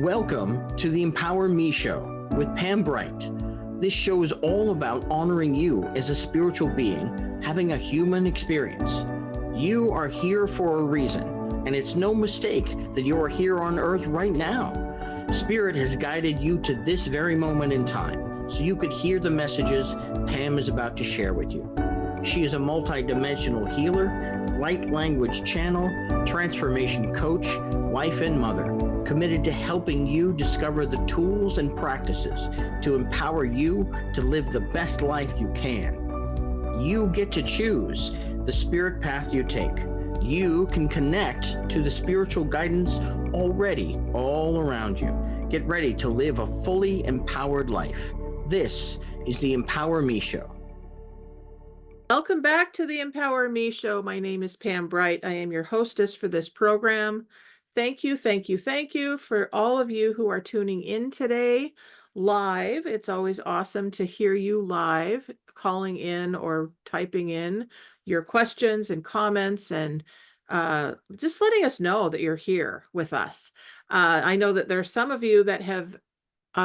Welcome to the Empower Me Show with Pam Bright. This show is all about honoring you as a spiritual being, having a human experience. You are here for a reason, and it's no mistake that you are here on Earth right now. Spirit has guided you to this very moment in time, so you could hear the messages Pam is about to share with you. She is a multidimensional healer, light language channel, transformation coach, wife and mother, committed to helping you discover the tools and practices to empower you to live the best life you can. You get to choose the spirit path you take. You can connect to the spiritual guidance already all around you. Get ready to live a fully empowered life. This is the Empower Me Show. Welcome back to the Empower Me Show. My name is Pam Bright. I am your hostess for this program. Thank you for all of you who are tuning in today live. It's always awesome to hear you live, calling in or typing in your questions and comments and just letting us know that you're here with us. I know that there are some of you that have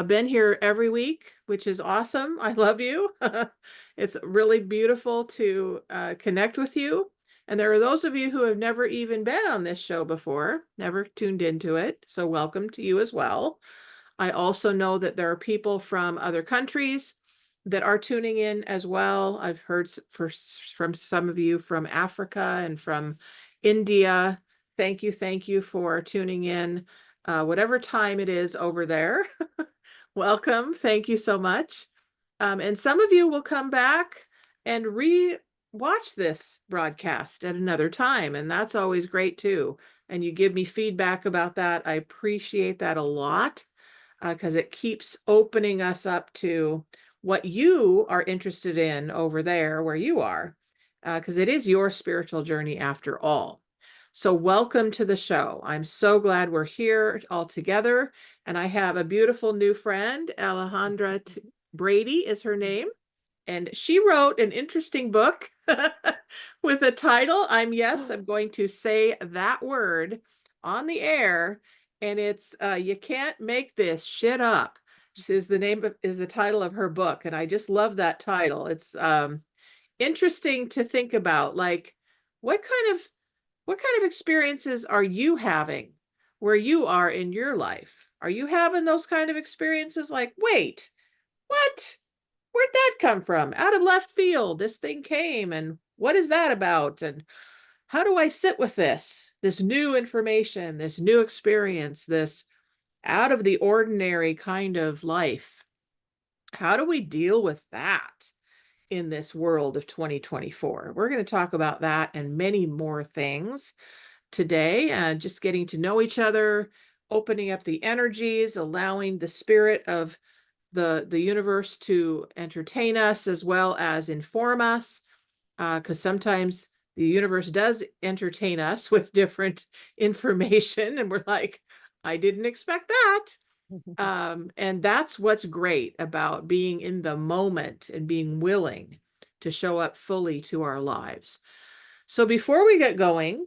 been here every week, which is awesome. I love you. It's really beautiful to connect with you. And there are those of you who have never even been on this show before, never tuned into it. So welcome to you as well. I also know that there are people from other countries that are tuning in as well. I've heard from some of you from Africa and from India. Thank you for tuning in, whatever time it is over there. Welcome. Thank you so much. And some of you will come back and watch this broadcast at another time. And that's always great too. And you give me feedback about that. I appreciate that a lot because it keeps opening us up to what you are interested in over there where you are, because it is your spiritual journey after all. So welcome to the show. I'm so glad we're here all together. And I have a beautiful new friend, Alejandra Brady is her name. And she wrote an interesting book with a title. I'm going to say that word on the air. And it's You Can't Make This Shit Up. Is the title of her book. And I just love that title. It's interesting to think about, like, what kind of experiences are you having where you are in your life? Are you having those kind of experiences like, wait, what? Where'd that come from? Out of left field, this thing came, and what is that about? And how do I sit with this new information, this new experience, this out of the ordinary kind of life? How do we deal with that in this world of 2024? We're going to talk about that and many more things today, just getting to know each other, opening up the energies, allowing the spirit of the universe to entertain us as well as inform us, because sometimes the universe does entertain us with different information and we're like, I didn't expect that. And that's what's great about being in the moment and being willing to show up fully to our lives. So before we get going,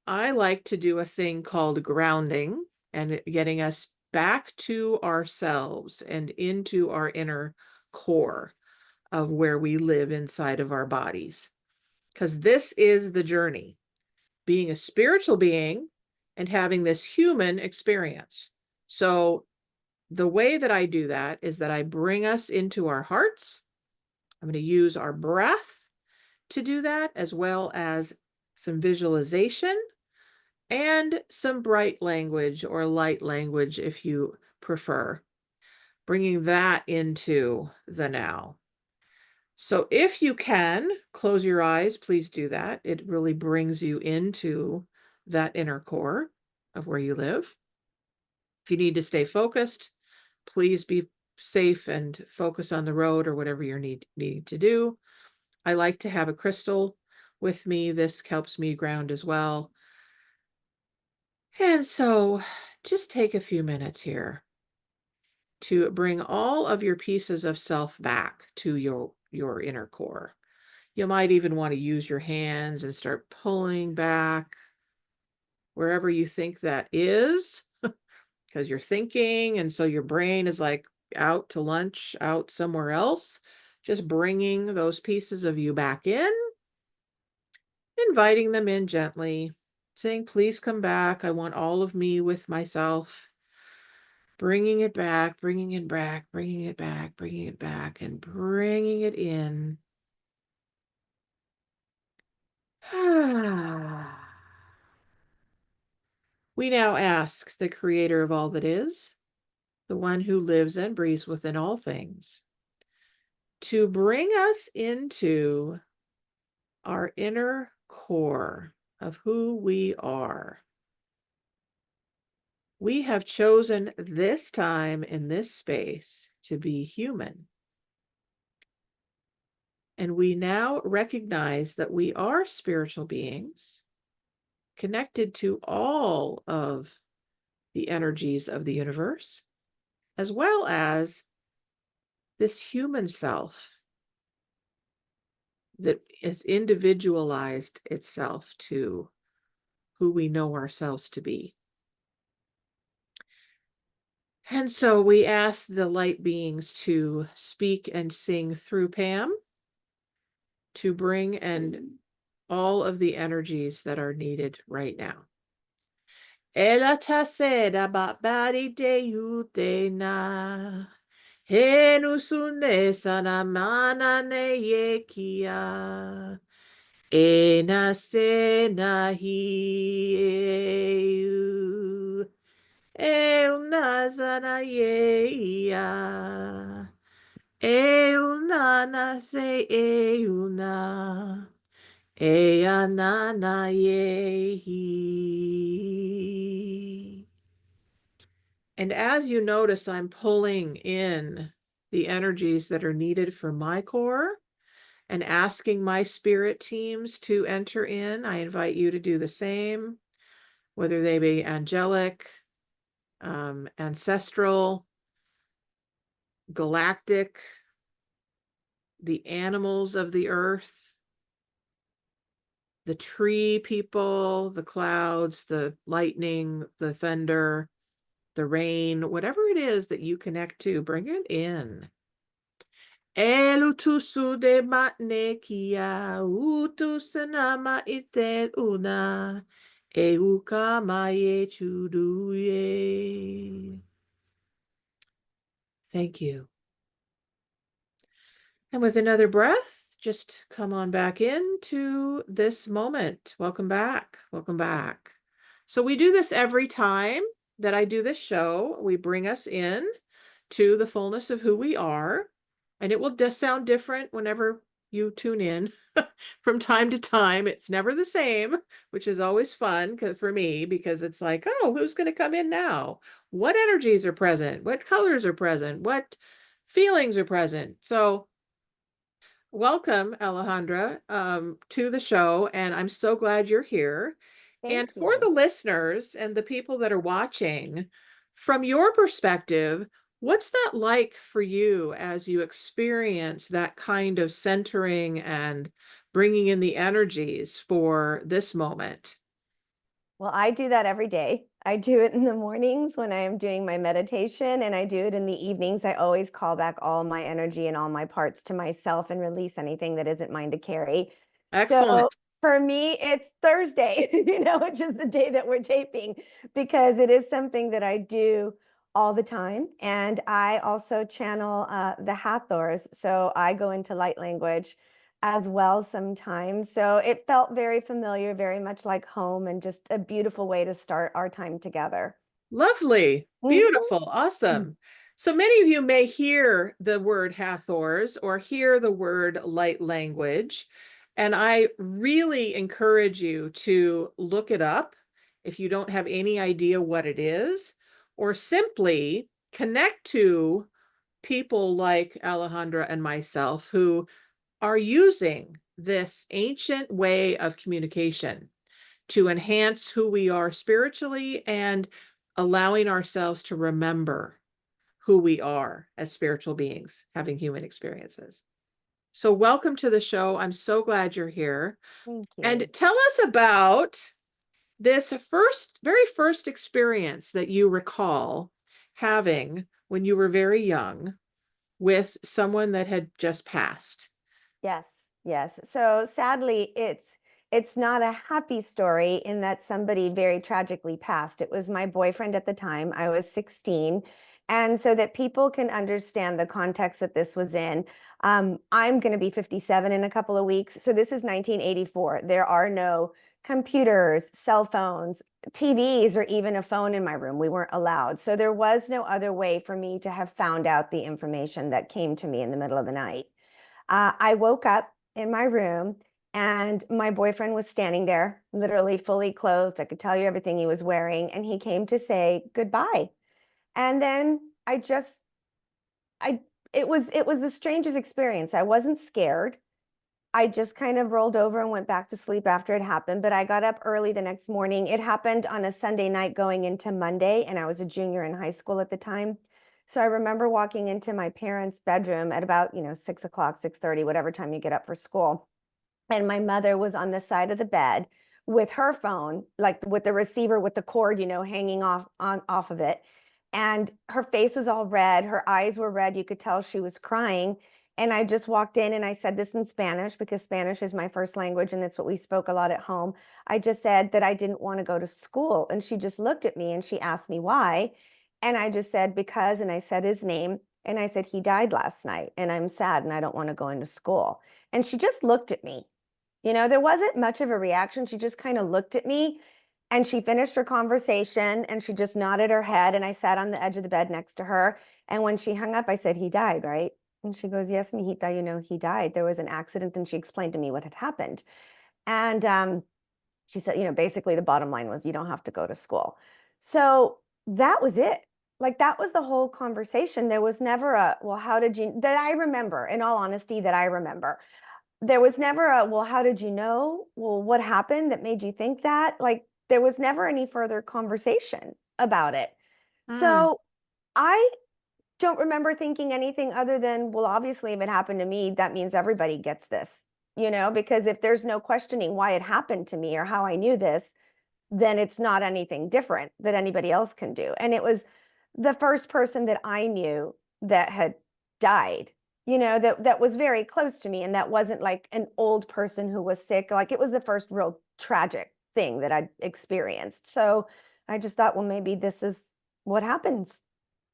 I like to do a thing called grounding and getting us back to ourselves and into our inner core of where we live inside of our bodies. Because this is the journey, being a spiritual being and having this human experience. So the way that I do that is that I bring us into our hearts. I'm going to use our breath to do that, as well as some visualization and some bright language or light language if you prefer, bringing that into the now. So if you can close your eyes, please do that. It really brings you into that inner core of where you live. If you need to stay focused, please be safe and focus on the road or whatever you're needing to do. I like to have a crystal with me. This helps me ground as well. And so just take a few minutes here to bring all of your pieces of self back to your inner core. You might even want to use your hands and start pulling back wherever you think that is, because you're thinking. And so your brain is like out to lunch, out somewhere else, just bringing those pieces of you back in, inviting them in gently, saying, please come back. I want all of me with myself. Bringing it back, bringing it back, bringing it back, bringing it back, and bringing it in. We now ask the creator of all that is, the one who lives and breathes within all things, to bring us into our inner core of who we are. We have chosen this time in this space to be human. And we now recognize that we are spiritual beings connected to all of the energies of the universe, as well as this human self that has individualized itself to who we know ourselves to be. And so we ask the light beings to speak and sing through Pam to bring in all of the energies that are needed right now. Ela taseda babari de utena. Henusune sanamana ne yekia. Ena sena hiu. El nazana yeia. El nana se euna. Ea nana yehi. And as you notice, I'm pulling in the energies that are needed for my core and asking my spirit teams to enter in. I invite you to do the same, whether they be angelic, ancestral, galactic, the animals of the earth, the tree people, the clouds, the lightning, the thunder, the rain, whatever it is that you connect to, bring it in. Elutusu de matnekia, utusanama itel una, eukamaye chuduye. Thank you. And with another breath, just come on back into this moment. Welcome back. Welcome back. So we do this every time that I do this show. We bring us in to the fullness of who we are. And it will just sound different whenever you tune in from time to time. It's never the same, which is always fun for me, because it's like, oh, who's going to come in now? What energies are present? What colors are present? What feelings are present? So welcome, Alejandra, to the show, and I'm so glad you're here. And Thank for you. the listeners and the people that are watching, from your perspective, what's that like for you as you experience that kind of centering and bringing in the energies for this moment? Well, I do that every day. I do it in the mornings when I am doing my meditation, and I do it in the evenings. I always call back all my energy and all my parts to myself and release anything that isn't mine to carry. Excellent. So for me, it's Thursday, which is the day that we're taping, because it is something that I do all the time. And I also channel the Hathors. So I go into light language as well sometimes. So it felt very familiar, very much like home, and just a beautiful way to start our time together. Lovely. Beautiful. Mhm. Awesome. So many of you may hear the word Hathors or hear the word light language. And I really encourage you to look it up if you don't have any idea what it is, or simply connect to people like Alejandra and myself who are using this ancient way of communication to enhance who we are spiritually and allowing ourselves to remember who we are as spiritual beings having human experiences. So welcome to the show. I'm so glad you're here. Thank And you. tell us about this very first experience that you recall having when you were very young with someone that had just passed? Yes, yes. So sadly, it's not a happy story in that somebody very tragically passed. It was my boyfriend at the time. I was 16. And so that people can understand the context that this was in, I'm going to be 57 in a couple of weeks. So this is 1984. There are no computers, cell phones, TVs, or even a phone in my room. We weren't allowed. So there was no other way for me to have found out the information that came to me in the middle of the night. I woke up in my room and my boyfriend was standing there, literally fully clothed. I could tell you everything he was wearing, and he came to say goodbye. And then I just, I, it was the strangest experience. I wasn't scared. I just kind of rolled over and went back to sleep after it happened, but I got up early the next morning. It happened on a Sunday night going into Monday, and I was a junior in high school at the time. So I remember walking into my parents' bedroom at about, 6 o'clock, 6:30, whatever time you get up for school. And my mother was on the side of the bed with her phone, like with the receiver with the cord, hanging off of it. And her face was all red. Her eyes were red. You could tell she was crying. And I just walked in and I said this in Spanish because Spanish is my first language and it's what we spoke a lot at home. I just said that I didn't want to go to school. And she just looked at me and she asked me why. And I just said, because, and I said his name. And I said, he died last night and I'm sad and I don't want to go into school. And she just looked at me. There wasn't much of a reaction. She just kind of looked at me and she finished her conversation and she just nodded her head. And I sat on the edge of the bed next to her. And when she hung up, I said, he died, right? And she goes, yes, mijita, he died. There was an accident. And she explained to me what had happened. And she said, basically the bottom line was you don't have to go to school. So that was it. Like that was the whole conversation. There was never well, how did you, that I remember, in all honesty, that I remember. There was never well, how did you know? Well, what happened that made you think that? Like there was never any further conversation about it. Mm. So I don't remember thinking anything other than, well, obviously, if it happened to me, that means everybody gets this, because if there's no questioning why it happened to me or how I knew this, then it's not anything different that anybody else can do. And it was the first person that I knew that had died, that was very close to me. And that wasn't like an old person who was sick. Like it was the first real tragic thing that I'd experienced. So I just thought, well, maybe this is what happens,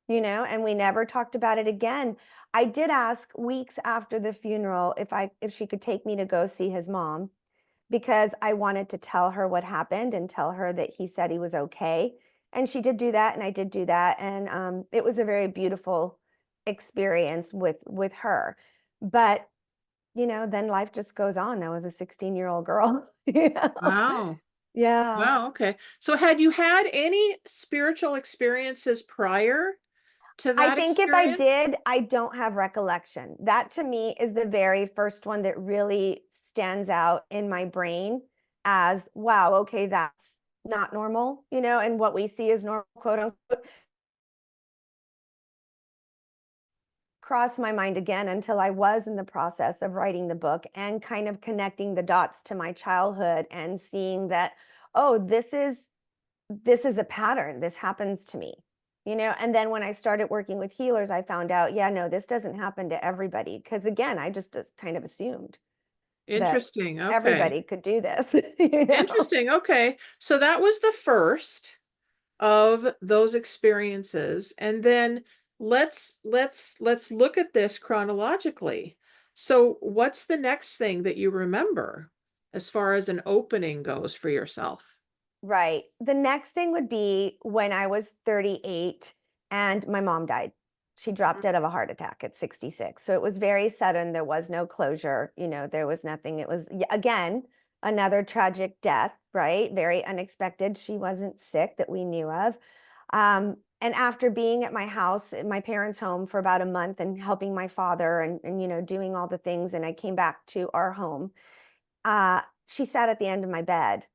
and we never talked about it again. I did ask weeks after the funeral if she could take me to go see his mom, because I wanted to tell her what happened and tell her that he said he was okay. And she did do that, and I did do that, and it was a very beautiful experience with her. But then life just goes on. I was a 16-year-old girl. Wow. Yeah. Wow. Okay. So had you had any spiritual experiences prior to I that think if I experience? did, I don't have recollection. That to me is the very first one that really stands out in my brain as, wow, okay, that's not normal, and what we see as normal, quote unquote, crossed my mind again until I was in the process of writing the book and kind of connecting the dots to my childhood and seeing that, oh, this is a pattern. This happens to me, and then when I started working with healers, I found out, yeah, no, this doesn't happen to everybody. Because again, I just kind of assumed that Interesting. Okay. everybody could do this. Interesting. Okay. So that was the first of those experiences. And then let's look at this chronologically. So what's the next thing that you remember as far as an opening goes for yourself? Right. The next thing would be when I was 38 and my mom died. She dropped dead of a heart attack at 66. So it was very sudden. There was no closure. There was nothing. It was, again, another tragic death, right? Very unexpected. She wasn't sick that we knew of. And after being at my house, in my parents' home for about a month and helping my father and doing all the things, and I came back to our home, she sat at the end of my bed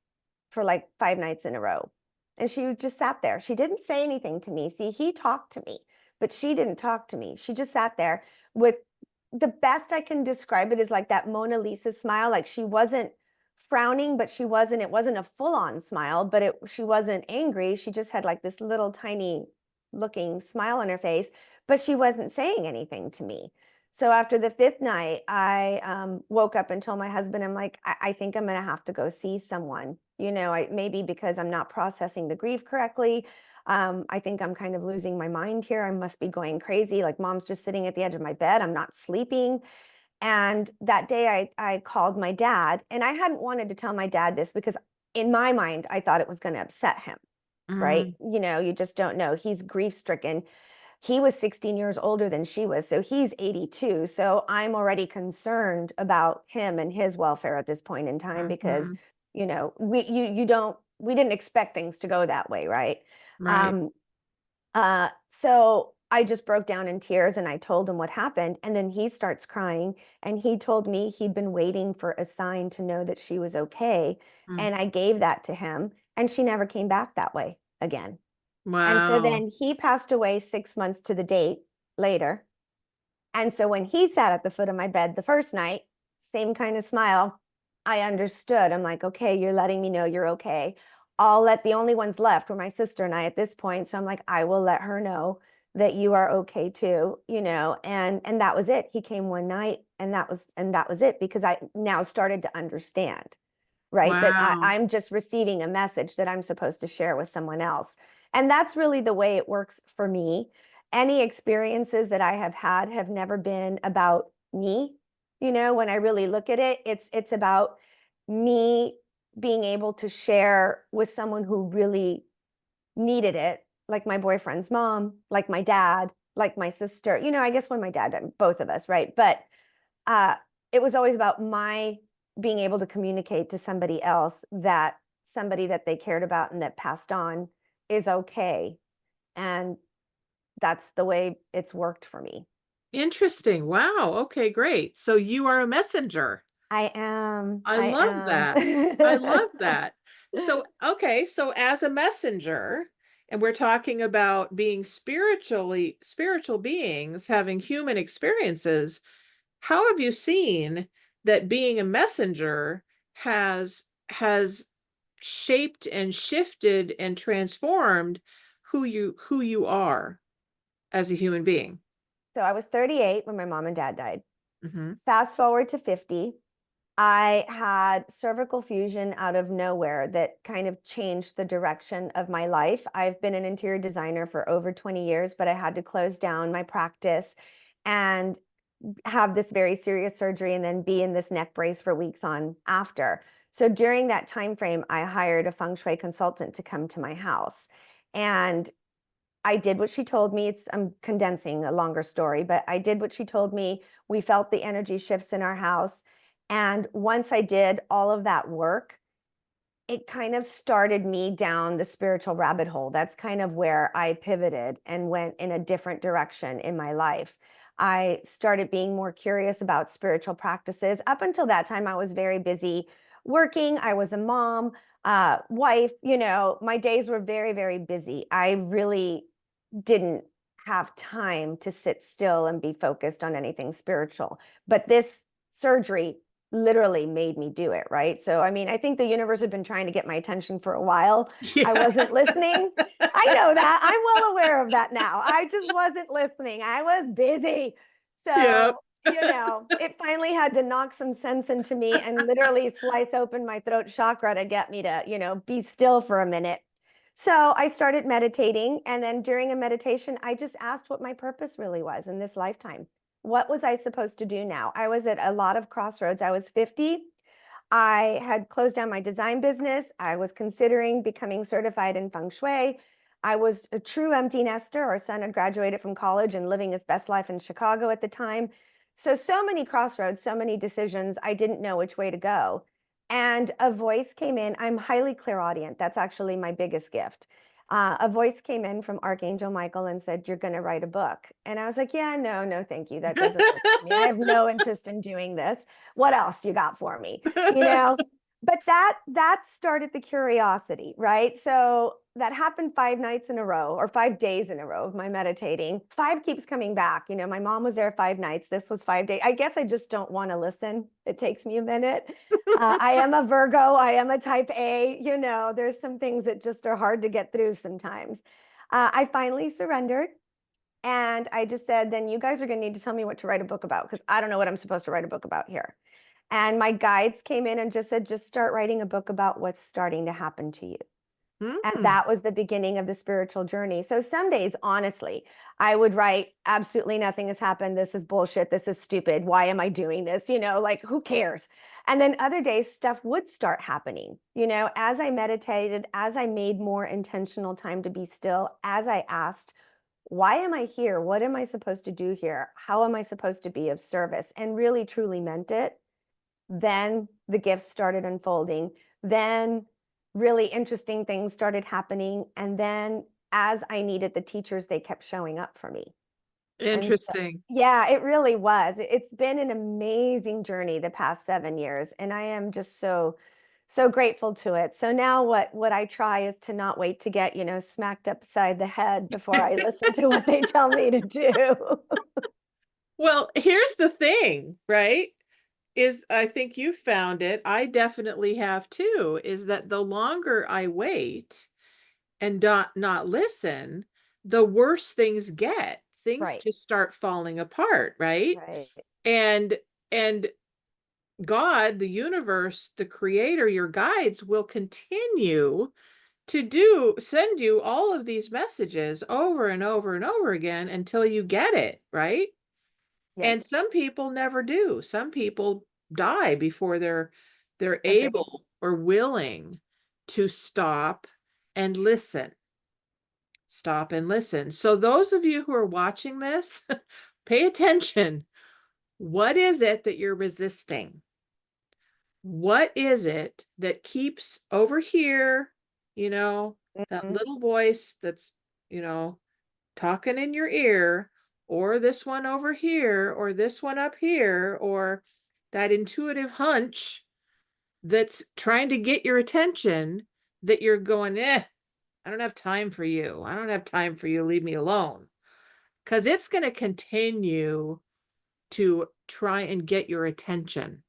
for like 5 nights in a row. And she just sat there. She didn't say anything to me. See, he talked to me, but she didn't talk to me. She just sat there with, the best I can describe it is like that Mona Lisa smile. Like she wasn't frowning, but it wasn't a full on smile, but she wasn't angry. She just had like this little tiny looking smile on her face, but she wasn't saying anything to me. So after the fifth night, I woke up and told my husband, I'm like, I think I'm going to have to go see someone. Maybe because I'm not processing the grief correctly. I think I'm kind of losing my mind here. I must be going crazy. Like mom's just sitting at the edge of my bed. I'm not sleeping. And that day I called my dad, and I hadn't wanted to tell my dad this because in my mind, I thought it was going to upset him, right? You just don't know. He's grief stricken. He was 16 years older than she was, so he's 82. So I'm already concerned about him and his welfare at this point in time because, we didn't expect things to go that way, right? Right. So I just broke down in tears and I told him what happened. And then he starts crying and he told me he'd been waiting for a sign to know that she was okay. Mm. And I gave that to him and she never came back that way again. And so Wow. then he passed away 6 months to the date later. And so when he sat at the foot of my bed the first night, same kind of smile, I understood. I'm like, okay, you're letting me know you're okay. The only ones left were my sister and I at this point. So I'm like, I will let her know that you are okay too, and that was it. He came one night and that was it because I now started to understand, right? That Wow. I'm just receiving a message that I'm supposed to share with someone else. And that's really the way it works for me. Any experiences that I have had have never been about me. When I really look at it, it's about me being able to share with someone who really needed it, like my boyfriend's mom, like my dad, like my sister. I guess when my dad died, both of us, right? But it was always about my being able to communicate to somebody else that somebody that they cared about and that passed on is okay. And that's the way it's worked for me. Interesting. Wow. Okay, great. So you are a messenger. I am. I I love am. that. I love that. So, okay, so as a messenger, and we're talking about being spiritual beings having human experiences, how have you seen that being a messenger has shaped and shifted and transformed who you are as a human being? So I was 38 when my mom and dad died. Mhm. Fast forward to 50. I had cervical fusion out of nowhere that kind of changed the direction of my life. I've been an interior designer for over 20 years, but I had to close down my practice and have this very serious surgery and then be in this neck brace for weeks on after. So during that time frame, I hired a Feng Shui consultant to come to my house. And I did what she told me. I'm condensing a longer story, but I did what she told me. We felt the energy shifts in our house. And once I did all of that work, it kind of started me down the spiritual rabbit hole. That's kind of where I pivoted and went in a different direction in my life. I started being more curious about spiritual practices. Up until that time, I was very busy working. I was a mom, wife, my days were very, very busy. I really didn't have time to sit still and be focused on anything spiritual. But this surgery literally made me do it, right? So, I mean, I think the universe had been trying to get my attention for a while. I Yeah. wasn't listening. I know that. I'm well aware of that now. I just wasn't listening. I was busy. Yep. So, it finally had to knock some sense into me and literally slice open my throat chakra to get me to, be still for a minute. So I started meditating. And then during a meditation, I just asked what my purpose really was in this lifetime. What was I supposed to do now? I was at a lot of crossroads. I was 50. I had closed down my design business. I was considering becoming certified in Feng Shui. I was a true empty nester. Our son had graduated from college and living his best life in Chicago at the time. So many crossroads, so many decisions. I didn't know which way to go. And a voice came in. I'm highly clairaudient. That's actually my biggest gift. A voice came in from Archangel Michael and said, "You're going to write a book." And I was like, "Yeah, no, thank you. That doesn't work for me. I have no interest in doing this. What else you got for me?" You know? But that started the curiosity, right? So that happened 5 nights in a row or 5 days in a row of my meditating. Five keeps coming back. My mom was there 5 nights. This was 5 days. I guess I just don't want to listen. It takes me a minute. I am a Virgo. I am a type A. There's some things that just are hard to get through sometimes. I finally surrendered. And I just said, then you guys are going to need to tell me what to write a book about because I don't know what I'm supposed to write a book about here. And my guides came in and just said, just start writing a book about what's starting to happen to you. And that was the beginning of the spiritual journey. So some days, honestly, I would write, absolutely nothing has happened. This is bullshit. This is stupid. Why am I doing this? Like, who cares? And then other days, stuff would start happening. As I meditated, as I made more intentional time to be still, as I asked, why am I here? What am I supposed to do here? How am I supposed to be of service? And really, truly meant it. Then the gifts started unfolding. Then really interesting things started happening. And then as I needed the teachers, they kept showing up for me. And so, Interesting. yeah, it really was. It's been an amazing journey the past 7 years. And I am just so grateful to it. So now what I try is to not wait to get, smacked upside the head before I listen to what they tell me to do. Well, here's the thing, right? Is I think you found it. I definitely have too, is that the longer I wait and not listen, the worse things get. Things Right. just start falling apart, right? Right. And God, the universe, the creator, your guides will continue to send you all of these messages over and over and over again until you get it, right? And Yes. some people never do. Some people die before they're Agree. able or willing to stop and listen. Stop and listen. So those of you who are watching this, pay attention. What is it that you're resisting? What is it that keeps over here, that Mhm. little voice that's, talking in your ear, or this one over here, or this one up here, or that intuitive hunch that's trying to get your attention that you're going, I don't have time for you. I don't have time for you. Leave me alone. Because it's going to continue to try and get your attention.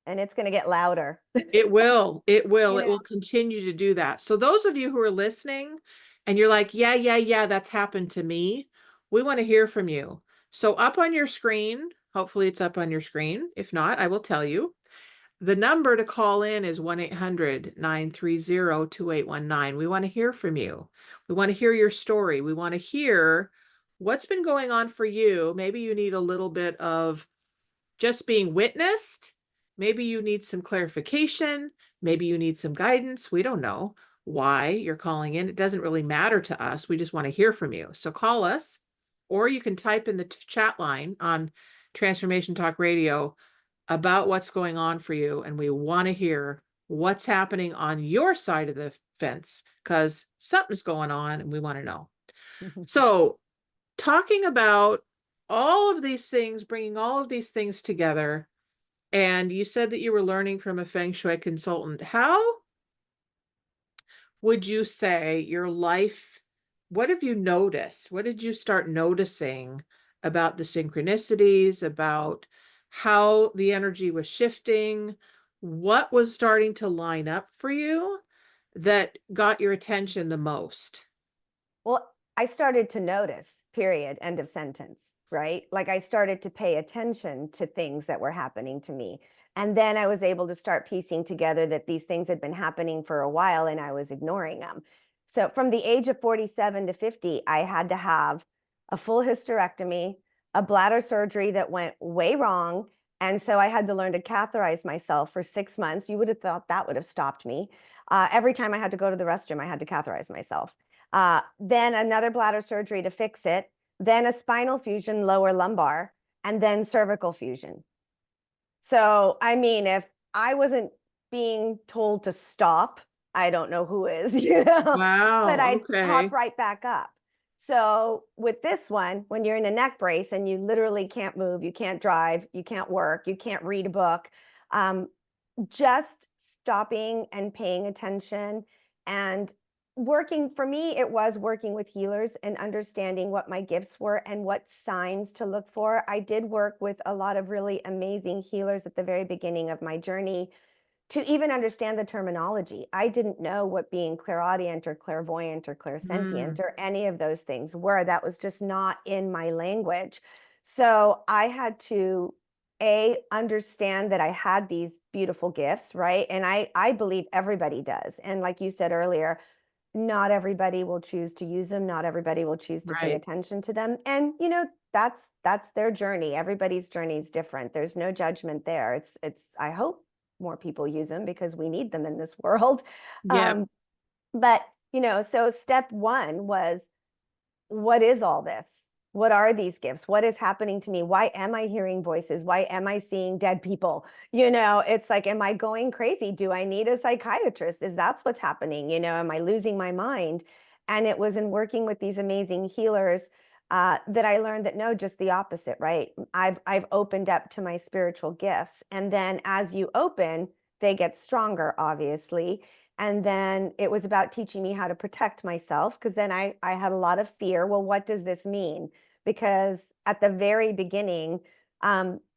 And it's going to get louder. It will. It will. You It know, will continue to do that. So those of you who are listening and you're like, yeah, that's happened to me. We want to hear from you. So up on your screen, hopefully it's up on your screen. If not, I will tell you. The number to call in is 1-800-930-2819. We want to hear from you. We want to hear your story. We want to hear what's been going on for you. Maybe you need a little bit of just being witnessed. Maybe you need some clarification. Maybe you need some guidance. We don't know why you're calling in. It doesn't really matter to us. We just want to hear from you. So call us, or you can type in the chat line on Transformation Talk Radio about what's going on for you. And we want to hear what's happening on your side of the fence because something's going on and we want to know. So talking about all of these things, bringing all of these things together. And you said that you were learning from a Feng Shui consultant. How would you say your life, what have you noticed? What did you start noticing about the synchronicities, about how the energy was shifting? What was starting to line up for you that got your attention the most? well, I started to notice, period, end of sentence, right? Like I started to pay attention to things that were happening to me. And then I was able to start piecing together that these things had been happening for a while and I was ignoring them. So from the age of 47 to 50, I had to have a full hysterectomy, a bladder surgery that went way wrong. And so I had to learn to catheterize myself for 6 months. You would have thought that would have stopped me. Every time I had to go to the restroom, I had to catheterize myself. Then another bladder surgery to fix it, then a spinal fusion, lower lumbar, and then cervical fusion. So, I mean, if I wasn't being told to stop, I don't know who is, but Wow. I'd Okay. pop right back up. So with this one, when you're in a neck brace and you literally can't move, you can't drive, you can't work, you can't read a book, just stopping and paying attention and working for me, it was working with healers and understanding what my gifts were and what signs to look for. I did work with a lot of really amazing healers at the very beginning of my journey to even understand the terminology. I didn't know what being clairaudient or clairvoyant or clairsentient or any of those things were. That was just not in my language. So I had to understand that I had these beautiful gifts, right? And I believe everybody does. And like you said earlier, not everybody will choose to use them. Not everybody will choose to pay Right. attention to them. And that's their journey. Everybody's journey is different. There's no judgment there. It's I hope more people use them because we need them in this world. Yeah. But so step one was, what is all this? What are these gifts? What is happening to me? Why am I hearing voices? Why am I seeing dead people? It's like, am I going crazy? Do I need a psychiatrist? Is that's what's happening? Am I losing my mind? And it was in working with these amazing healers that I learned that no, just the opposite, right? I've opened up to my spiritual gifts. And then as you open, they get stronger, obviously. And then it was about teaching me how to protect myself, because then I had a lot of fear. Well, what does this mean? Because at the very beginning,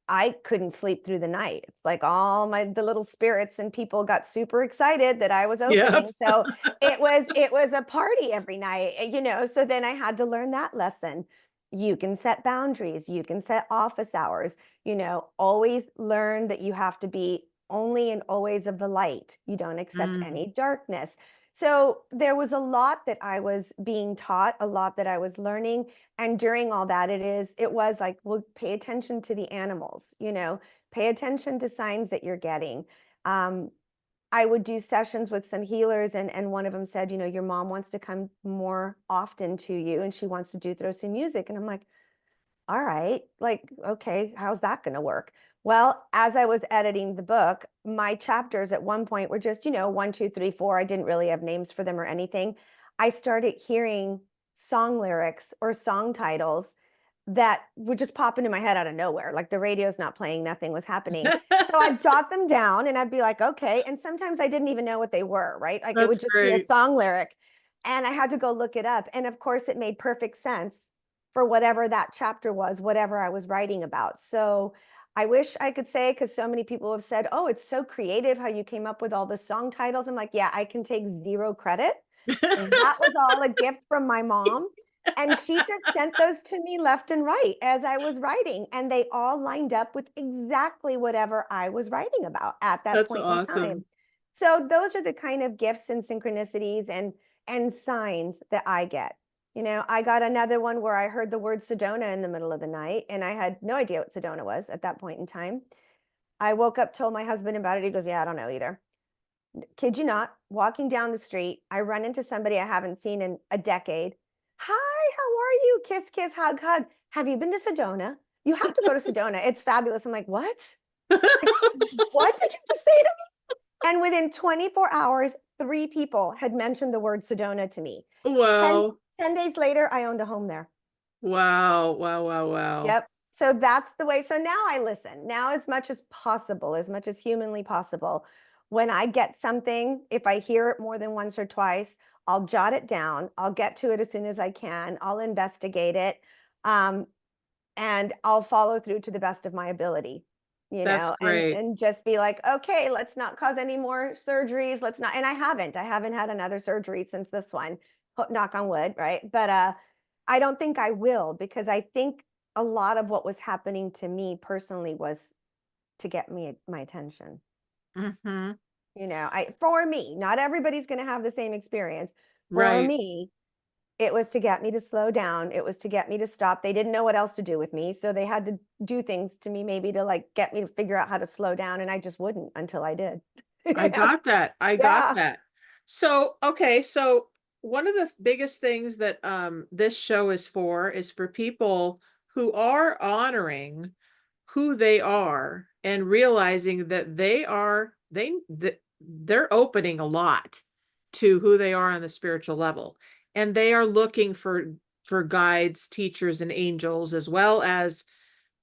I couldn't sleep through the night. It's like all the little spirits and people got super excited that I was opening. Yeah. So it was a party every night. So then I had to learn that lesson. You can set boundaries, you can set office hours, always learn that you have to be only and always of the light. You don't accept any darkness. So there was a lot that I was being taught, a lot that I was learning. And during all that, it was like, well, pay attention to the animals, pay attention to signs that you're getting. I would do sessions with some healers, and one of them said, your mom wants to come more often to you and she wants to throw some music. And I'm like, all right, like, okay, how's that going to work? Well, as I was editing the book, my chapters at one point were just, 1, 2, 3, 4. I didn't really have names for them or anything. I started hearing song lyrics or song titles that would just pop into my head out of nowhere. Like the radio's not playing, nothing was happening. So I'd jot them down and I'd be like, okay. And sometimes I didn't even know what they were, right? Like it would That's just be a great. song lyric. And I had to go look it up. And of course, it made perfect sense for whatever that chapter was, whatever I was writing about. So I wish I could say, because so many people have said, oh, it's so creative how you came up with all the song titles. I'm like, yeah, I can take zero credit. That was all a gift from my mom. And she just sent those to me left and right as I was writing. And they all lined up with exactly whatever I was writing about at that That's point in time. awesome. So those are the kind of gifts and synchronicities and signs that I get. I got another one where I heard the word Sedona in the middle of the night, and I had no idea what Sedona was at that point in time. I woke up, told my husband about it. He goes, yeah, I don't know either. Kid you not, walking down the street, I run into somebody I haven't seen in a decade. Hi, how are you? Kiss, kiss, hug, hug. Have you been to Sedona? You have to go to Sedona. It's fabulous. I'm like, what? What did you just say to me? And within 24 hours, 3 people had mentioned the word Sedona to me. Wow. 10 days later, I owned a home there. Wow. Wow. Wow. Wow. Yep. So that's the way. So now I listen. Now, as much as possible, as much as humanly possible, when I get something, if I hear it more than once or twice, I'll jot it down. I'll get to it as soon as I can. I'll investigate it. And I'll follow through to the best of my ability, That's great. and just be like, okay, let's not cause any more surgeries. Let's not. And I haven't had another surgery since this one, knock on wood. Right. But, I don't think I will, because I think a lot of what was happening to me personally was to get my attention. Mm-hmm. For me, not everybody's going to have the same experience. For Right. me, it was to get me to slow down. It was to get me to stop. They didn't know what else to do with me. So they had to do things to me, maybe to like get me to figure out how to slow down. And I just wouldn't until I did. I got that. I got Yeah. that. So, okay. So one of the biggest things that this show is for people who are honoring who they are and realizing that they're opening a lot to who they are on the spiritual level, and they are looking for guides, teachers, and angels, as well as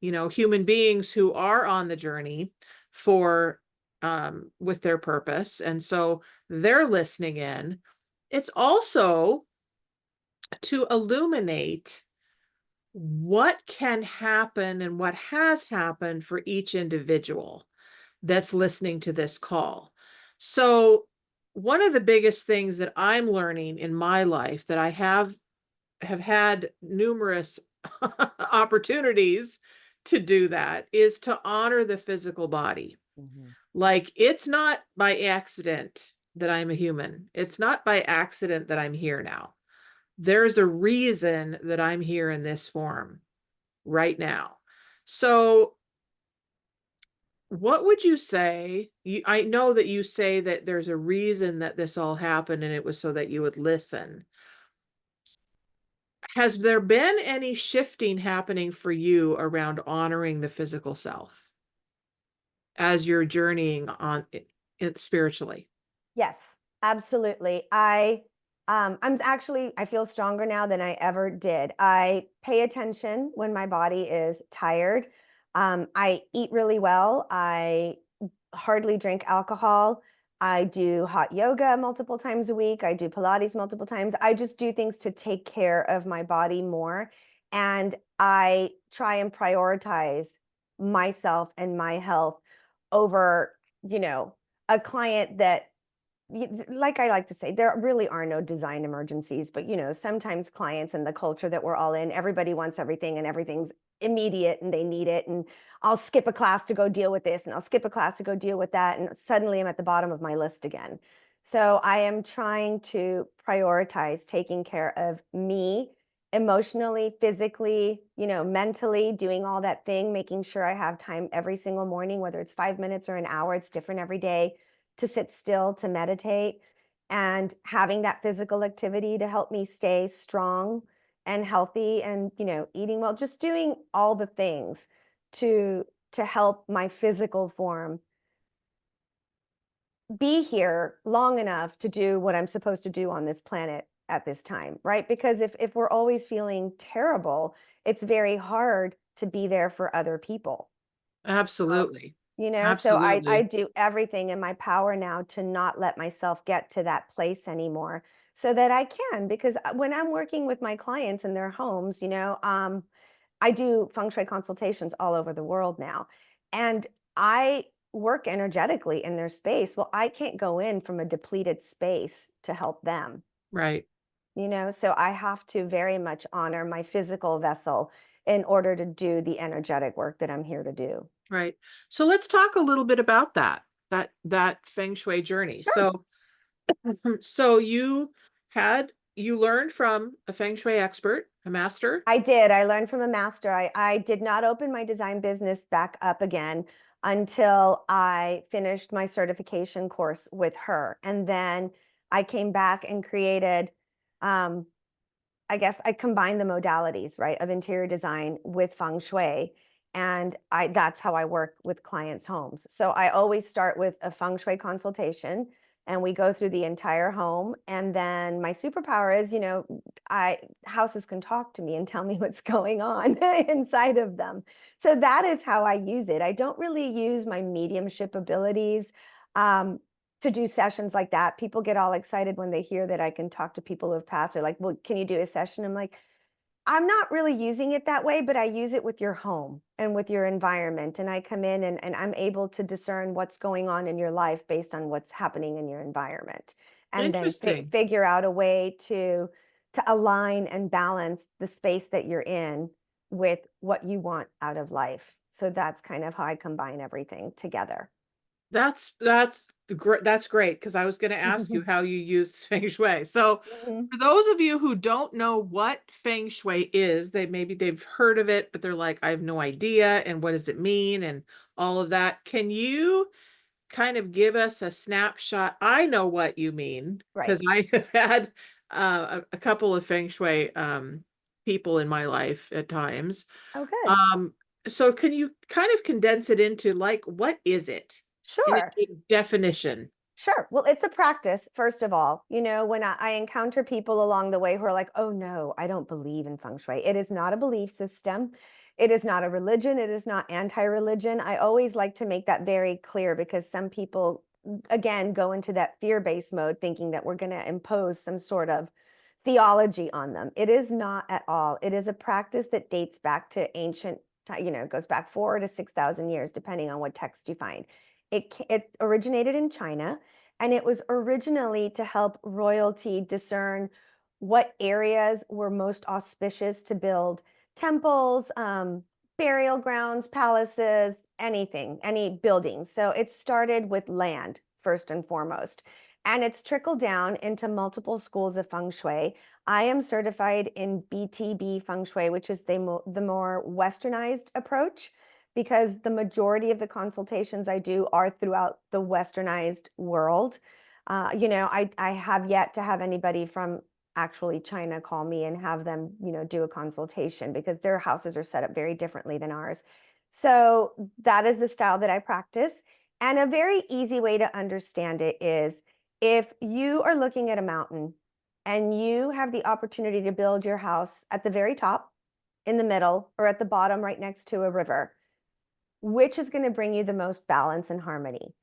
human beings who are on the journey for with their purpose, and so they're listening in. It's also to illuminate what can happen and what has happened for each individual that's listening to this call. So one of the biggest things that I'm learning in my life, that I have had numerous opportunities to do, that is to honor the physical body. Like, it's not by accident that I'm a human. It's not by accident that I'm here now. There's a reason that I'm here in this form right now. So what would you say? I know that you say that there's a reason that this all happened, and it was so that you would listen. Has there been any shifting happening for you around honoring the physical self as you're journeying on it spiritually? Yes, absolutely. I feel stronger now than I ever did. I pay attention when my body is tired. I eat really well. I hardly drink alcohol. I do hot yoga multiple times a week. I do Pilates multiple times. I just do things to take care of my body more. And I try and prioritize myself and my health over, a client that, like I like to say, there really are no design emergencies, but sometimes clients and the culture that we're all in, everybody wants everything and everything's immediate and they need it. And I'll skip a class to go deal with this and I'll skip a class to go deal with that. And suddenly I'm at the bottom of my list again. So I am trying to prioritize taking care of me emotionally, physically, mentally, doing all that thing, making sure I have time every single morning, whether it's 5 minutes or an hour, it's different every day, to sit still, to meditate, and having that physical activity to help me stay strong and healthy and, eating well, just doing all the things to help my physical form be here long enough to do what I'm supposed to do on this planet at this time, right? Because if we're always feeling terrible, it's very hard to be there for other people. Absolutely. So I Absolutely. do everything in my power now to not let myself get to that place anymore, so that I can, because when I'm working with my clients in their homes, I do feng shui consultations all over the world now, and I work energetically in their space. Well, I can't go in from a depleted space to help them, Right. so I have to very much honor my physical vessel in order to do the energetic work that I'm here to do. Right. So let's talk a little bit about that feng shui journey. Sure. So you learned from a feng shui expert, a master? I did. I learned from a master. I did not open my design business back up again until I finished my certification course with her. And then I came back and created, um, I guess I combined the modalities, right, of interior design with feng shui. And that's how I work with clients' homes. So I always start with a feng shui consultation and we go through the entire home. And then my superpower is, I houses can talk to me and tell me what's going on inside of them. So that is how I use it. I don't really use my mediumship abilities. Um, to do sessions like that. People get all excited when they hear that I can talk to people who have passed. They're like, well, can you do a session? I'm like, I'm not really using it that way, but I use it with your home and with your environment. And I come in and I'm able to discern what's going on in your life based on what's happening in your environment. And then Interesting. figure out a way to align and balance the space that you're in with what you want out of life. So that's kind of how I combine everything together. That's great, because I was going to ask you how you use feng shui. So Mhm. for those of you who don't know what feng shui is, they've heard of it, but they're like, I have no idea, and what does it mean, and all of that. Can you kind of give us a snapshot? I know what you mean Right. because I have had a couple of feng shui people in my life at times. Oh, good. Um, so can you kind of condense it into, like, what is it in Sure. a definition? Sure. Well, it's a practice, first of all. When I encounter people along the way who are like, oh, no, I don't believe in feng shui. It is not a belief system. It is not a religion. It is not anti-religion. I always like to make that very clear because some people, again, go into that fear-based mode thinking that we're going to impose some sort of theology on them. It is not at all. It is a practice that dates back to ancient, goes back 4 to 6,000 years, depending on what text you find. It originated in China, And it was originally to help royalty discern what areas were most auspicious to build temples, burial grounds, palaces, anything, any buildings. So it started with land first and foremost, and it's trickled down into multiple schools of Feng Shui. I am certified in BTB Feng Shui, which is the more westernized approach, because the majority of the consultations I do are throughout the westernized world. I have yet to have anybody from actually China call me and have them, do a consultation, because their houses are set up very differently than ours. So that is the style that I practice. And a very easy way to understand it is, if you are looking at a mountain and you have the opportunity to build your house at the very top, in the middle, or at the bottom right next to a river, which is going to bring you the most balance and harmony?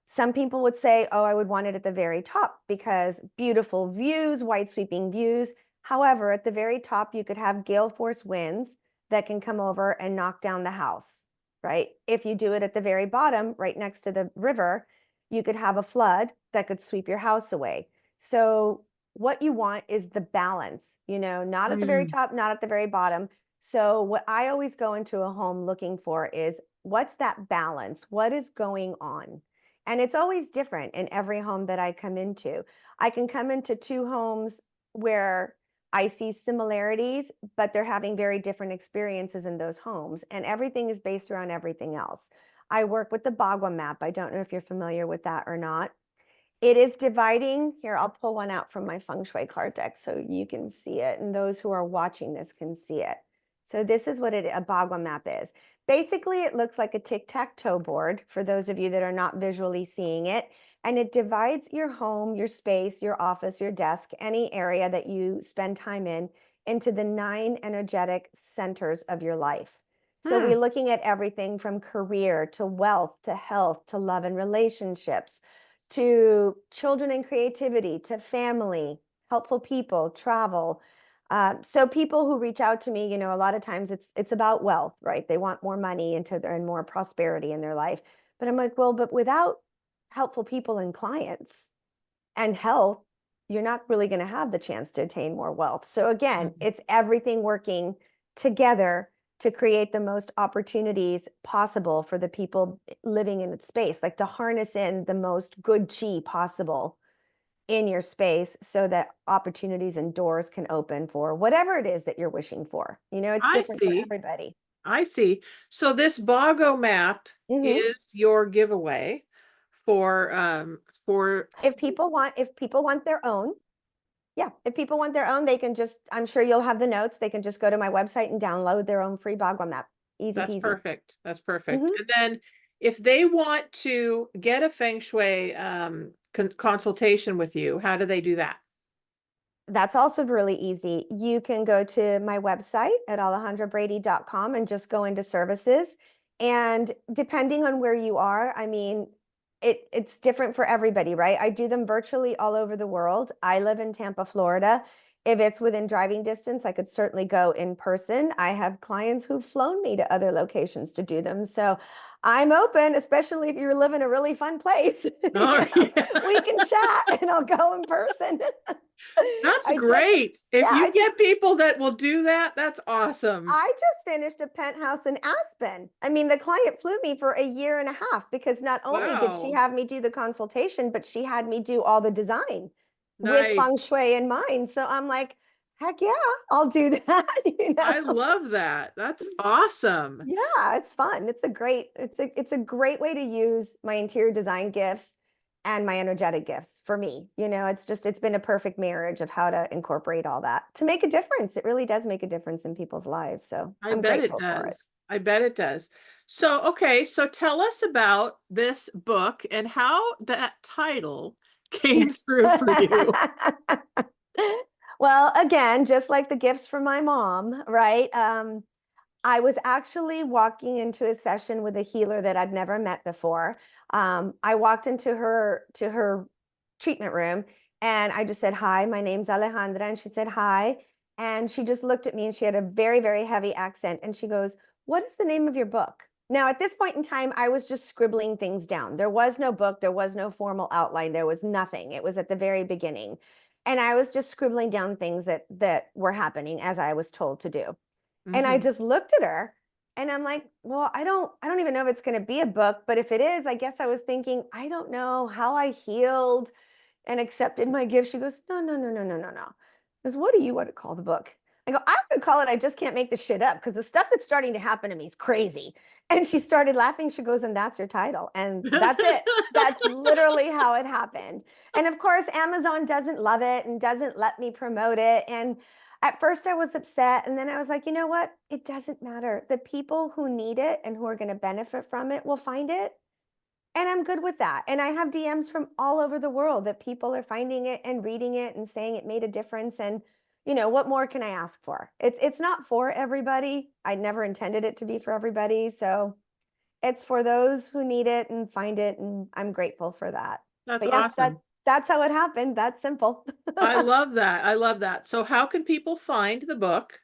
Some people would say, oh, I would want it at the very top because beautiful views, wide sweeping views. However, at the very top, you could have gale force winds that can come over and knock down the house, right? If you do it at the very bottom, right next to the river, you could have a flood that could sweep your house away. So what you want is the balance, not at the very top, not at the very bottom. So what I always go into a home looking for is, what's that balance? What is going on? And it's always different in every home that I come into. I can come into two homes where I see similarities, but they're having very different experiences in those homes. And everything is based around everything else. I work with the Bagua map. I don't know if you're familiar with that or not. It is dividing. Here, I'll pull one out from my Feng Shui card deck so you can see it, and those who are watching this can see it. So this is what a Bagua map is. Basically, it looks like a tic-tac-toe board for those of you that are not visually seeing it. And it divides your home, your space, your office, your desk, any area that you spend time in, into the 9 energetic centers of your life. So we're looking at everything from career to wealth to health to love and relationships, to children and creativity, to family, helpful people, travel. So people who reach out to me, a lot of times it's about wealth, right? They want more money and more prosperity in their life. But I'm like, well, but without helpful people and clients and health, you're not really going to have the chance to attain more wealth. So again, it's everything working together to create the most opportunities possible for the people living in its space, like to harness in the most good chi possible in your space so that opportunities and doors can open for whatever it is that you're wishing for. It's I different for see. everybody. I see. So this Bago map is your giveaway for If people want their own, if people want their own, they can just, I'm sure you'll have the notes. They can just go to my website and download their own free Bagua map. Easy That's peasy. perfect. That's perfect. And then if they want to get a Feng Shui consultation with you, how do they do that? That's also really easy. You can go to my website at alejandrabrady.com and just go into services. And depending on where you are, I mean, it's different for everybody, right? I do them virtually all over the world. I live in Tampa, Florida. If it's within driving distance, I could certainly go in person. I have clients who've flown me to other locations to do them. So I'm open, especially if you live in a really fun place. Oh, yeah. We can chat and I'll go in person. That's great. If you get people that will do that, that's awesome. I just finished a penthouse in Aspen. I mean, the client flew me for 1.5 years because not only did she have me do the consultation, but she had me do all the design with Feng Shui in mind. So I'm like, heck yeah, I'll do that. I love that. That's awesome. Yeah, it's fun. It's a great way to use my interior design gifts and my energetic gifts for me. It's been a perfect marriage of how to incorporate all that to make a difference. It really does make a difference in people's lives. So I'm grateful for it. I bet it does. So, okay. So tell us about this book and how that title came through for you. Well, again, just like the gifts from my mom, right? I was actually walking into a session with a healer that I'd never met before. I walked into her treatment room and I just said, hi, my name's Alejandra. And she said, hi. And she just looked at me and she had a very, very heavy accent. And she goes, what is the name of your book? Now, at this point in time, I was just scribbling things down. There was no book, there was no formal outline, there was nothing. It was at the very beginning. And I was just scribbling down things that were happening as I was told to do. And I just looked at her and I'm like, well, I don't even know if it's going to be a book, but if it is, I guess I was thinking, I don't know how I healed and accepted my gift. She goes, no, no, no, no, no, no, no. Goes, what do you want to call the book? I go, I'm going to call it, I just can't make this shit up because the stuff that's starting to happen to me is crazy. And she started laughing. She goes, and that's your title. And that's it. That's literally how it happened. And of course, Amazon doesn't love it and doesn't let me promote it. And at first I was upset. And then I was like, you know what? It doesn't matter. The people who need it and who are going to benefit from it will find it. And I'm good with that. And I have DMs from all over the world that people are finding it and reading it and saying it made a difference. And, you know, what more can I ask for? It's not for everybody. I never intended it to be for everybody. So it's for those who need it and find it. And I'm grateful for that. That's But yeah, awesome. that's how it happened. That's simple. I love that. I love that. So how can people find the book?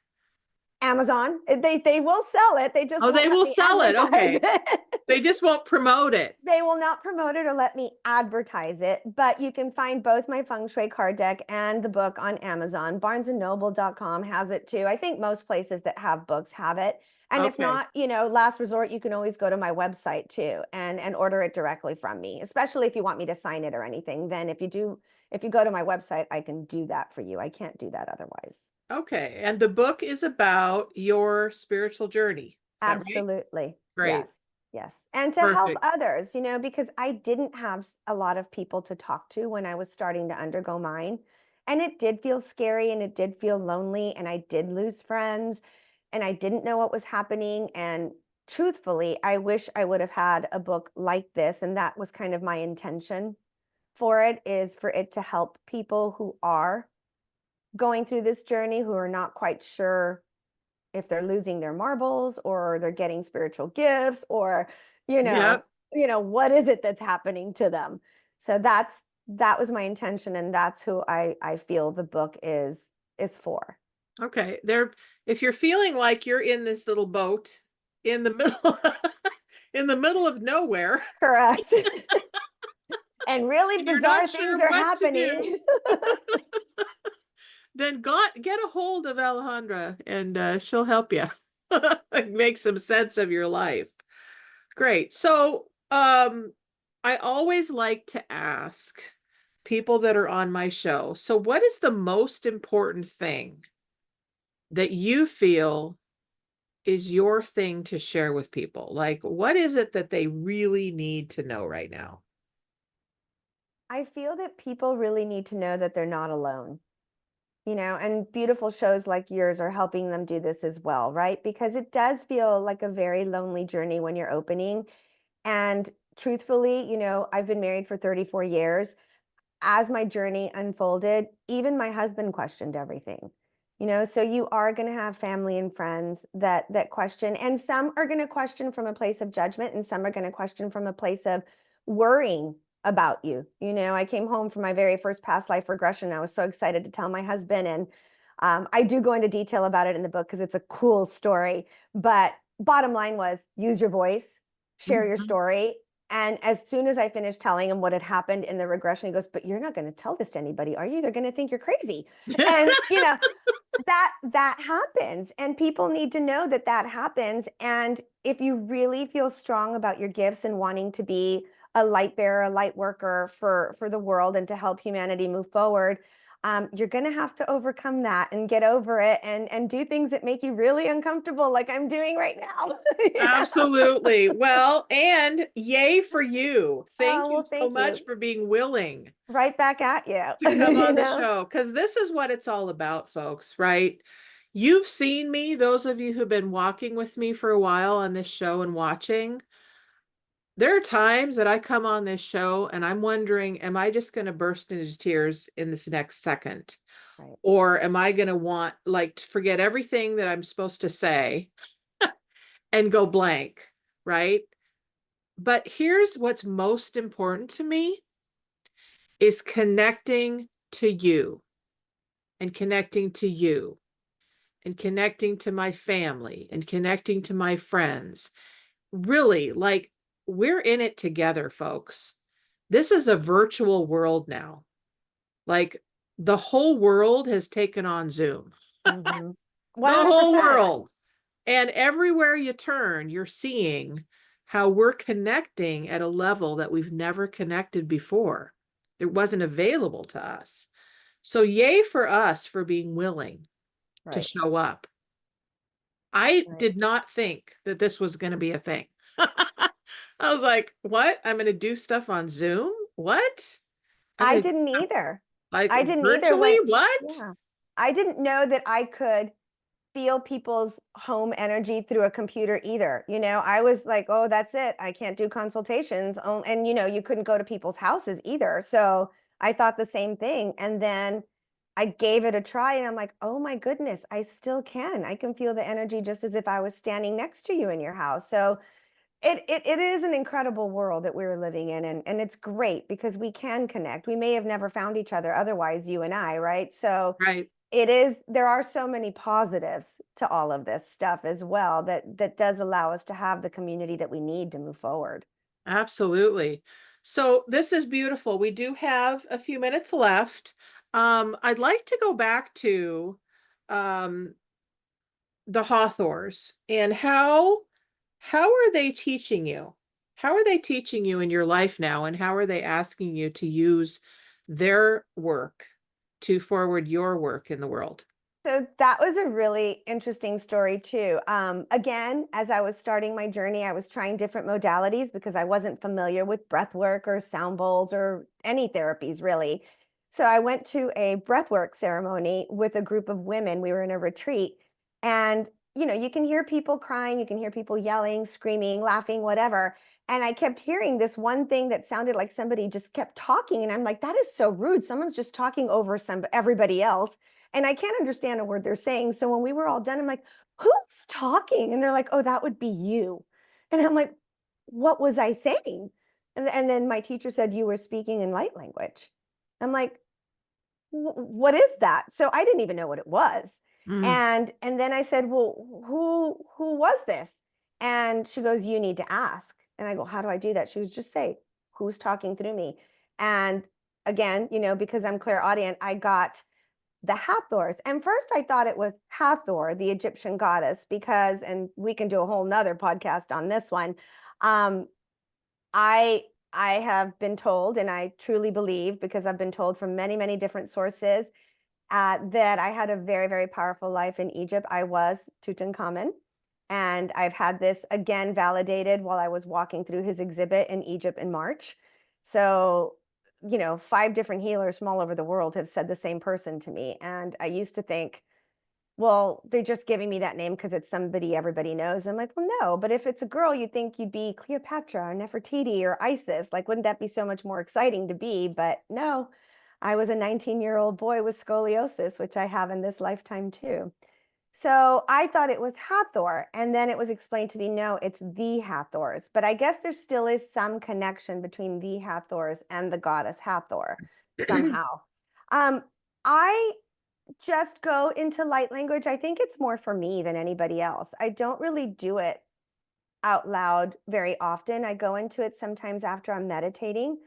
Amazon, they will sell it. They just Oh, won't they let will me sell it. Okay. advertise it. They just won't promote it. They will not promote it or let me advertise it, but you can find both my Feng Shui card deck and the book on Amazon. BarnesandNoble.com has it too. I think most places that have books have it. And if Okay. not, you know, last resort, you can always go to my website too and order it directly from me, especially if you want me to sign it or anything. Then if you go to my website, I can do that for you. I can't do that otherwise. Okay. And the book is about your spiritual journey. Is that right? Absolutely. Great. Yes. Yes. And to help Perfect. others, you know, because I didn't have a lot of people to talk to when I was starting to undergo mine. And it did feel scary and it did feel lonely and I did lose friends and I didn't know what was happening. And truthfully, I wish I would have had a book like this. And that was kind of my intention for it, is for it to help people who are going through this journey, who are not quite sure if they're losing their marbles or they're getting spiritual gifts or, Yep. what is it that's happening to them? So that was my intention. And that's who I feel the book is for. Okay. If you're feeling like you're in this little boat in the middle in the middle of nowhere. Correct. And really And you're bizarre not things sure are what to happening. Then get a hold of Alejandra and she'll help you make some sense of your life. Great. So I always like to ask people that are on my show, so what is the most important thing that you feel is your thing to share with people? Like, what is it that they really need to know right now? I feel that people really need to know that they're not alone. And beautiful shows like yours are helping them do this as well, right? Because it does feel like a very lonely journey when you're opening. And truthfully, I've been married for 34 years. As my journey unfolded, even my husband questioned everything. So you are going to have family and friends that question, and some are going to question from a place of judgment, and some are going to question from a place of worrying about you. I came home from my very first past life regression. I was so excited to tell my husband, and I do go into detail about it in the book because it's a cool story. But bottom line was, use your voice, share your story. And as soon as I finished telling him what had happened in the regression, he goes, but you're not going to tell this to anybody, are you? They're going to think you're crazy. And, that happens. And people need to know that happens. And if you really feel strong about your gifts and wanting to be a light bearer, a light worker for the world and to help humanity move forward, you're going to have to overcome that and get over it and do things that make you really uncomfortable, like I'm doing right now. Absolutely. Well, and yay for you. Thank Oh, you well, so thank much you. for being willing Right back at you. to come on the show, because this is what it's all about, folks, right? You've seen me, those of you who've been walking with me for a while on this show and watching. There are times that I come on this show and I'm wondering, am I just going to burst into tears in this next second? Right. Or am I going to want to forget everything that I'm supposed to say and go blank, right? But here's what's most important to me is connecting to you and connecting to you and connecting to my family and connecting to my friends really, like, we're in it together, folks. This is a virtual world now. Like, the whole world has taken on Zoom. Mhm. The whole 100%. world. And everywhere you turn, you're seeing how we're connecting at a level that we've never connected before. It wasn't available to us. So yay for us for being willing to Right. show up. I Right. did not think that this was going to be a thing. I was like, what? I'm going to do stuff on Zoom? What? I'm I going to, didn't either. like, I didn't either virtually? when, What? yeah. I didn't know that I could feel people's home energy through a computer either. You know, I was like, oh, that's it. I can't do consultations. Oh, and you know, you couldn't go to people's houses either. So I thought the same thing. And then I gave it a try and I'm like, oh my goodness, I still can. I can feel the energy just as if I was standing next to you in your house. So it is an incredible world that we're living in, and it's great because we can connect. We may have never found each other otherwise, you and I, right? So Right. it is, there are so many positives to all of this stuff as well that does allow us to have the community that we need to move forward. Absolutely. So this is beautiful. We do have a few minutes left. I'd like to go back to um, the Hawthors and how are they teaching you? How are they teaching you in your life now, and how are they asking you to use their work to forward your work in the world? So that was a really interesting story too. Again, as I was starting my journey, I was trying different modalities because I wasn't familiar with breath work or sound bowls or any therapies really. So I went to a breathwork ceremony with a group of women. We were in a retreat, and you know, you can hear people crying, you can hear people yelling, screaming, laughing, whatever. And I kept hearing this one thing that sounded like somebody just kept talking, and I'm like, that is so rude. Someone's just talking over everybody else and I can't understand a word they're saying. So when we were all done, I'm like, who's talking? And they're like, oh, that would be you. And I'm like, what was I saying? And then my teacher said, you were speaking in light language. I'm like, what is that? So I didn't even know what it was. Mm. And then I said, well, who was this? And she goes, you need to ask. And I go, how do I do that? She was just say, who's talking through me? And again, you know, because I'm clairaudient, I got the Hathors. And first I thought it was Hathor, the Egyptian goddess, because, and we can do a whole nother podcast on this one. Um, I I have been told, and I truly believe because I've been told from many, many different sources, that I had a very, very powerful life in Egypt. I was Tutankhamun. And I've had this again validated while I was walking through his exhibit in Egypt in March. So, you know, 5 different healers from all over the world have said the same person to me. And I used to think, well, they're just giving me that name because it's somebody everybody knows. I'm like, well, no, but if it's a girl, you'd think you'd be Cleopatra or Nefertiti or Isis. Like, wouldn't that be so much more exciting to be? But no, I was a 19-year-old boy with scoliosis, which I have in this lifetime too. So I thought it was Hathor. And then it was explained to me, no, it's the Hathors. But I guess there still is some connection between the Hathors and the goddess Hathor somehow. Um, I just go into light language. I think it's more for me than anybody else. I don't really do it out loud very often. I go into it sometimes after I'm meditating.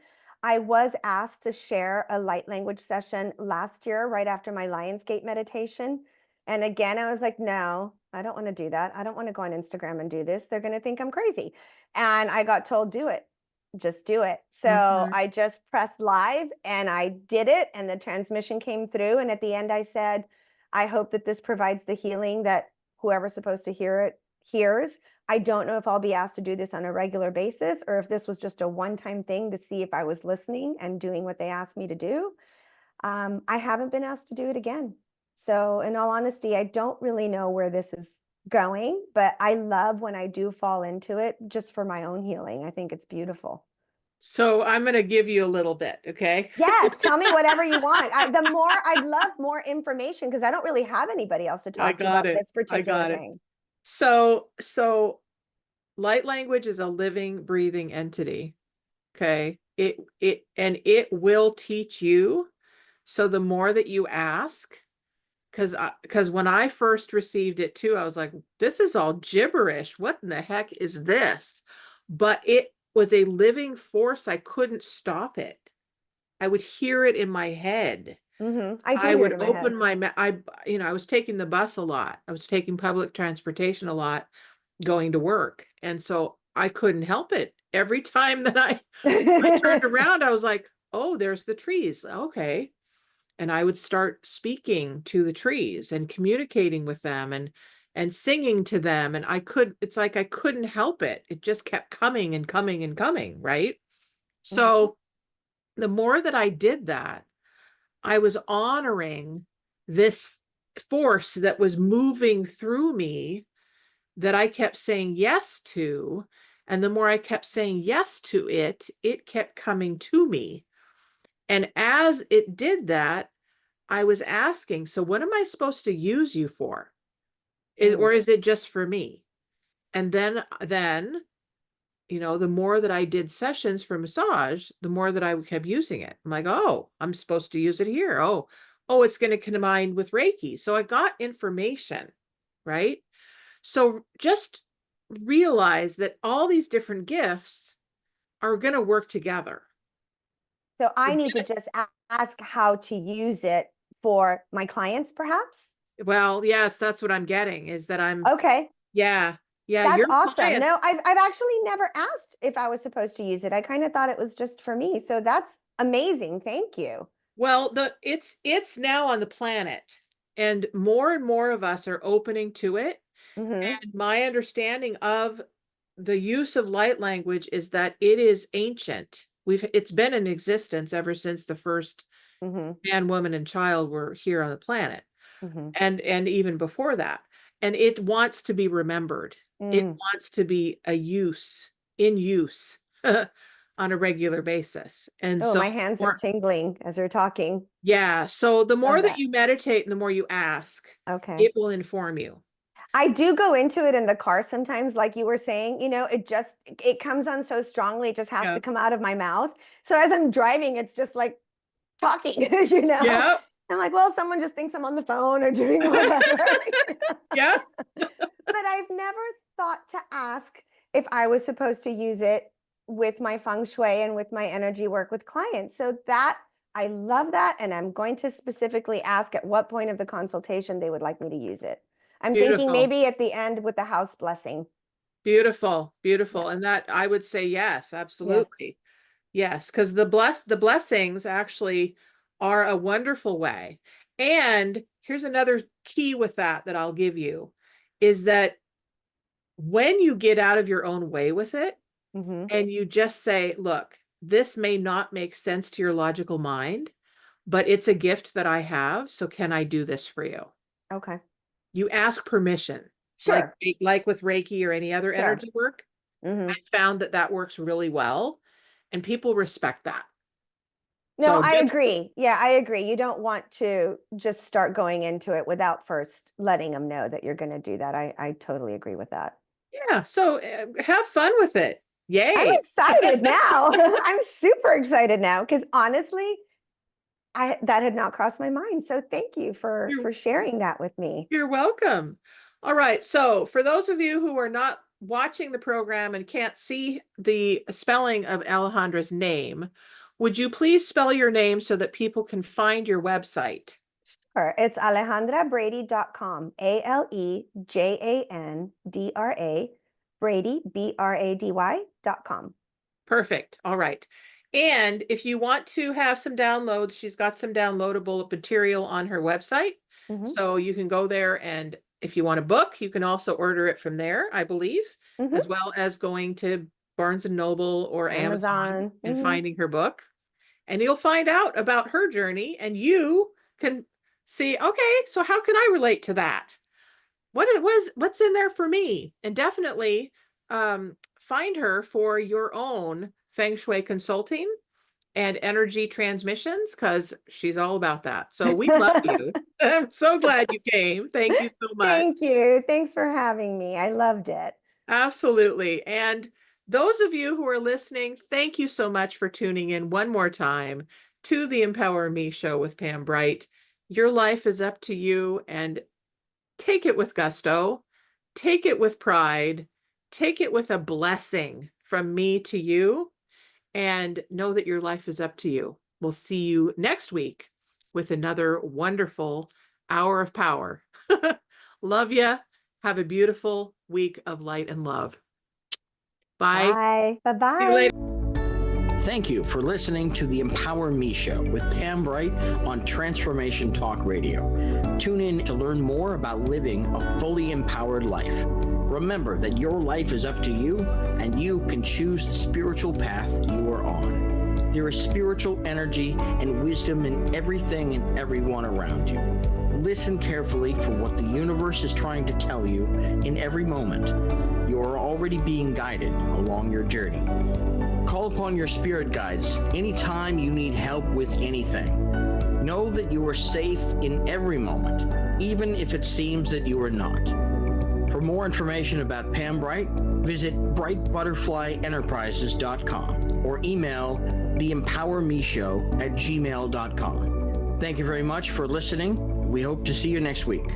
I was asked to share a light language session last year, right after my Lionsgate meditation. And again, I was like, no, I don't want to do that. I don't want to go on Instagram and do this. They're going to think I'm crazy. And I got told, do it. Just do it. So Mhm. I just pressed live and I did it. And the transmission came through. And at the end, I said, I hope that this provides the healing that whoever's supposed to hear it hears. I don't know if I'll be asked to do this on a regular basis or if this was just a one-time thing to see if I was listening and doing what they asked me to do. I haven't been asked to do it again. So in all honesty, I don't really know where this is going, but I love when I do fall into it just for my own healing. I think it's beautiful. So I'm going to give you a little bit, okay? Yes, tell me whatever you want. I'd love more information because I don't really have anybody else to I talk to got about it. this I particular got it. thing. So light language is a living, breathing entity. Okay. It will teach you. So the more that you ask, because when I first received it too, I was like, this is all gibberish. What in the heck is this? But it was a living force. I couldn't stop it. I would hear it in my head. I do I hear it would in my open head. I was taking the bus a lot. I was taking public transportation a lot going to work. And so I couldn't help it. Every time that I turned around, I was like, oh, there's the trees. Okay. And I would start speaking to the trees and communicating with them and singing to them. And it's like I couldn't help it. It just kept coming and coming and coming, right? So the more that I did that, I was honoring this force that was moving through me that I kept saying yes to. And the more I kept saying yes to it, it kept coming to me. And as it did that, I was asking, so what am I supposed to use you for? Or is it just for me? And then, the more that I did sessions for massage, the more that I kept using it. I'm like, oh, I'm supposed to use it here. Oh, it's going to combine with Reiki. So I got information, right? So just realize that all these different gifts are going to work together. So I need to just ask how to use it for my clients, perhaps? Well, yes, that's what I'm getting is that Okay. Yeah. That's Your awesome. clients. No, I've actually never asked if I was supposed to use it. I kind of thought it was just for me. So that's amazing. Thank you. Well, it's now on the planet, and more of us are opening to it. And my understanding of the use of light language is that it is ancient. It's been in existence ever since the first man, woman, and child were here on the planet. And even before that. And it wants to be remembered. It wants to be in use on a regular basis. And Oh, so my hands are tingling as you're talking. yeah, so the more Love that that. you meditate and the more you ask, Okay. it will inform you. I do go into it in the car sometimes, like you were saying, it comes on so strongly, it just has Yeah. to come out of my mouth. So as I'm driving, it's just like talking, Yeah. I'm like, well, someone just thinks I'm on the phone or doing whatever. Yeah. But I've never thought to ask if I was supposed to use it with my feng shui and with my energy work with clients. So that I love that. And I'm going to specifically ask at what point of the consultation they would like me to use it. I'm thinking Beautiful. maybe at the end with the house blessing. Beautiful. Beautiful. Yeah. And that I would say yes, Yes. absolutely. Yes, because the blessings actually are a wonderful way. And here's another key with that I'll give you is that when you get out of your own way with it and you just say, look, this may not make sense to your logical mind, but it's a gift that I have. So can I do this for you? Okay. You ask permission, Sure. like with Reiki or any other Sure. energy work. I found that works really well, and people respect that. No, So I agree. Yeah, I agree. You don't want to just start going into it without first letting them know that you're going to do that. I totally agree with that. yeah, so have fun with it. I'm Yay. excited now. I'm super excited now because honestly, that had not crossed my mind. So thank you for You're, sharing that with me. you're welcome. All right. So for those of you who are not watching the program and can't see the spelling of Alejandra's name, would you please spell your name so that people can find your website? Sure. It's alejandrabrady.com. ALEJANDRA Brady, BRADY.com. Perfect. All right. And if you want to have some downloads, she's got some downloadable material on her website. So you can go there, and if you want a book, you can also order it from there, I believe, as well as going to Barnes and Noble or Amazon and finding her book. And you'll find out about her journey, and you can see, okay, so how can I relate to that? What's in there for me? And definitely find her for your own Feng Shui consulting and energy transmissions, because she's all about that. So we love you. I'm so glad you came. Thank you so much. Thank you. Thanks for having me. I loved it. Absolutely. And those of you who are listening, thank you so much for tuning in one more time to the Empower Me show with Pam Bright. your life is up to you, and take it with gusto, take it with pride, take it with a blessing from me to you, and know that your life is up to you. We'll see you next week with another wonderful hour of power. Love ya. Have a beautiful week of light and love. Bye. Bye. Bye-bye. See you later. Thank you for listening to the Empower Me Show with Pam Bright on Transformation Talk Radio. Tune in to learn more about living a fully empowered life. Remember that your life is up to you, and you can choose the spiritual path you are on. There is spiritual energy and wisdom in everything and everyone around you. Listen carefully for what the universe is trying to tell you in every moment. You are already being guided along your journey. Call upon your spirit guides anytime you need help with anything. Know that you are safe in every moment, even if it seems that you are not. For more information about Pam Bright, visit brightbutterflyenterprises.com or email theempowermeshow@gmail.com. Thank you very much for listening. We hope to see you next week.